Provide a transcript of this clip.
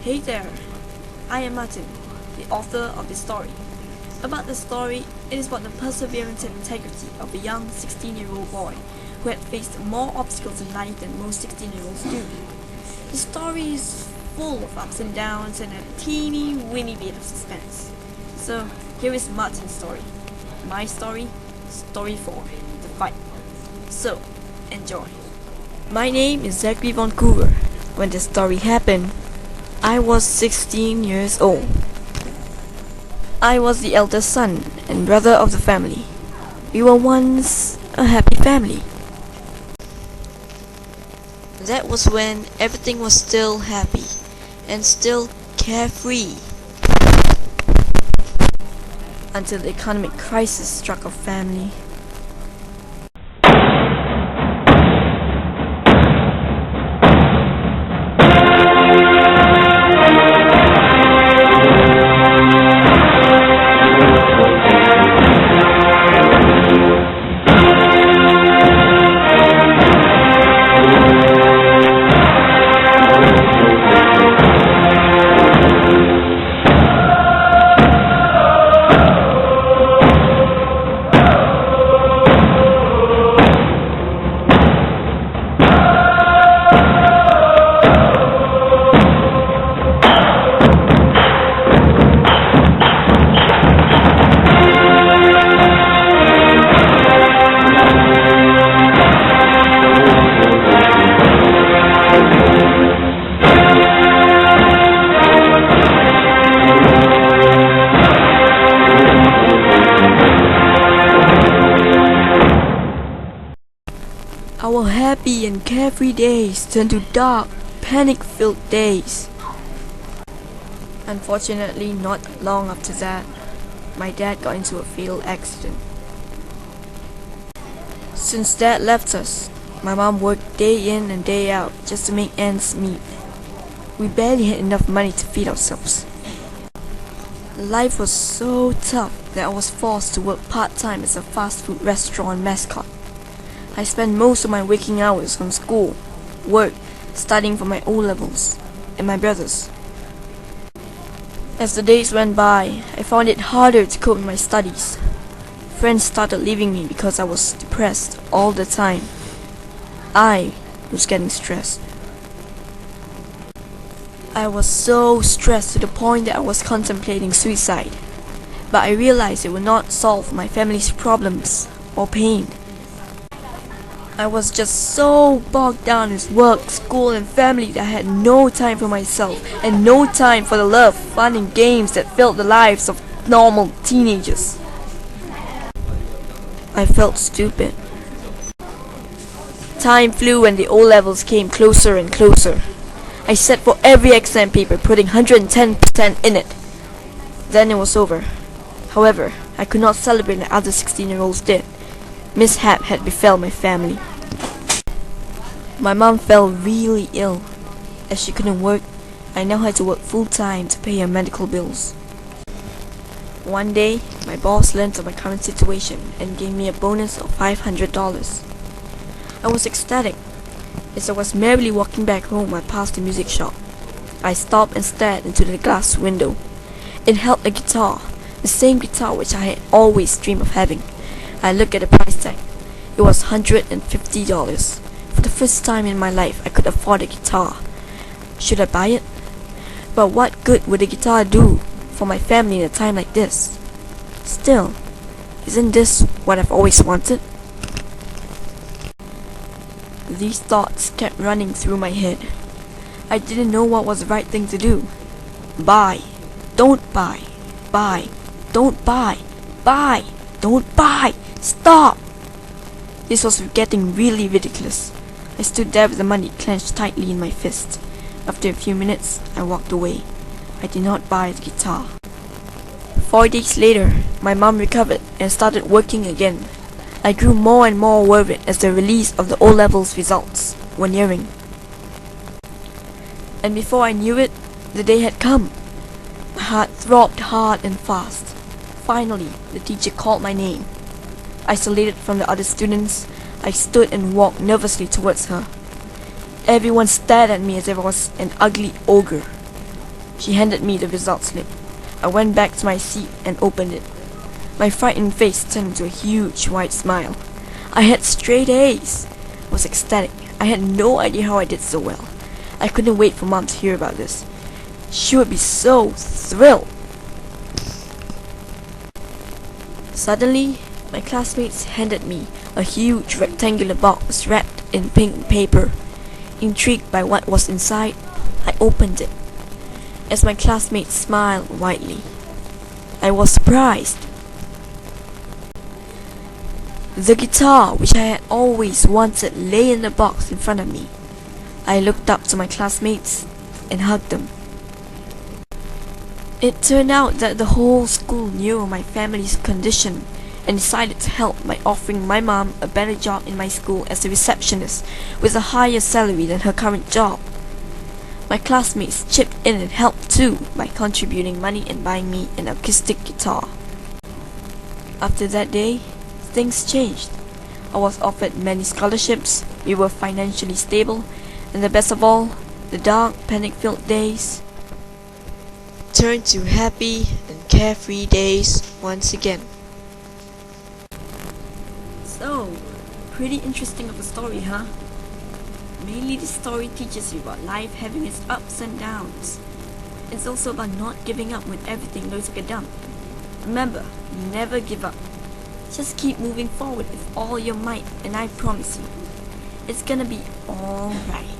Hey there, I am Matin, the author of this story. About the story, it is about the perseverance and integrity of a young 16-year-old boy who had faced more obstacles in life than most 16-year-olds do. The story is full of ups and downs and a teeny weeny bit of suspense. So here is Martin's story. My story, story 4, the fight. So, enjoy. My name is Zachary Vancouver. When the story happened, I was 16 years old. I was the eldest son and brother of the family. We were once a happy family. That was when everything was still happy and still carefree. Until the economic crisis struck our family. Our happy and carefree days turned to dark, panic-filled days. Unfortunately, not long after that, my dad got into a fatal accident. Since Dad left us, my mom worked day in and day out just to make ends meet. We barely had enough money to feed ourselves. Life was so tough that I was forced to work part-time as a fast food restaurant mascot. I spent most of my waking hours on school, work, studying for my O-levels, and my brothers. As the days went by, I found it harder to cope with my studies. Friends started leaving me because I was depressed all the time. I was getting stressed. I was so stressed to the point that I was contemplating suicide. But I realized it would not solve my family's problems or pain. I was just so bogged down with work, school, and family that I had no time for myself and no time for the love, fun, and games that filled the lives of normal teenagers. I felt stupid. Time flew and the O-levels came closer and closer. I sat for every exam paper, putting 110% in it. Then it was over. However, I could not celebrate like other 16-year-olds did. Mishap had befell my family. My mom fell really ill. As she couldn't work, I now had to work full-time to pay her medical bills. One day, my boss learned of my current situation and gave me a bonus of $500. I was ecstatic. As I was merrily walking back home, I passed the music shop. I stopped and stared into the glass window. It held a guitar, the same guitar which I had always dreamed of having. I looked at the price tag. It was $150. For the first time in my life, I could afford a guitar. Should I buy it? But what good would a guitar do for my family in a time like this? Still, isn't this what I've always wanted? These thoughts kept running through my head. I didn't know what was the right thing to do. Buy. Don't buy. Buy. Don't buy. Buy. Don't buy. Stop! This was getting really ridiculous. I stood there with the money clenched tightly in my fist. After a few minutes, I walked away. I did not buy the guitar. 4 days later, my mom recovered and started working again. I grew more and more worried as the release of the O-levels results were nearing. And before I knew it, the day had come. My heart throbbed hard and fast. Finally, the teacher called my name. Isolated from the other students, I stood and walked nervously towards her. Everyone stared at me as if I was an ugly ogre. She handed me the result slip. I went back to my seat and opened it. My frightened face turned into a huge white smile. I had straight A's. I was ecstatic. I had no idea how I did so well. I couldn't wait for Mom to hear about this. She would be so thrilled. Suddenly, my classmates handed me a huge rectangular box wrapped in pink paper. Intrigued by what was inside, I opened it. As my classmates smiled widely, I was surprised. The guitar, which I had always wanted, lay in the box in front of me. I looked up to my classmates and hugged them. It turned out that the whole school knew of my family's condition and decided to help by offering my mom a better job in my school as a receptionist with a higher salary than her current job. My classmates chipped in and helped too by contributing money and buying me an acoustic guitar. After that day, things changed. I was offered many scholarships, we were financially stable, and the best of all, the dark, panic-filled days turned to happy and carefree days once again. So, pretty interesting of a story, huh? Mainly this story teaches you about life having its ups and downs. It's also about not giving up when everything looks like a dump. Remember, never give up. Just keep moving forward with all your might, and I promise you, it's gonna be alright.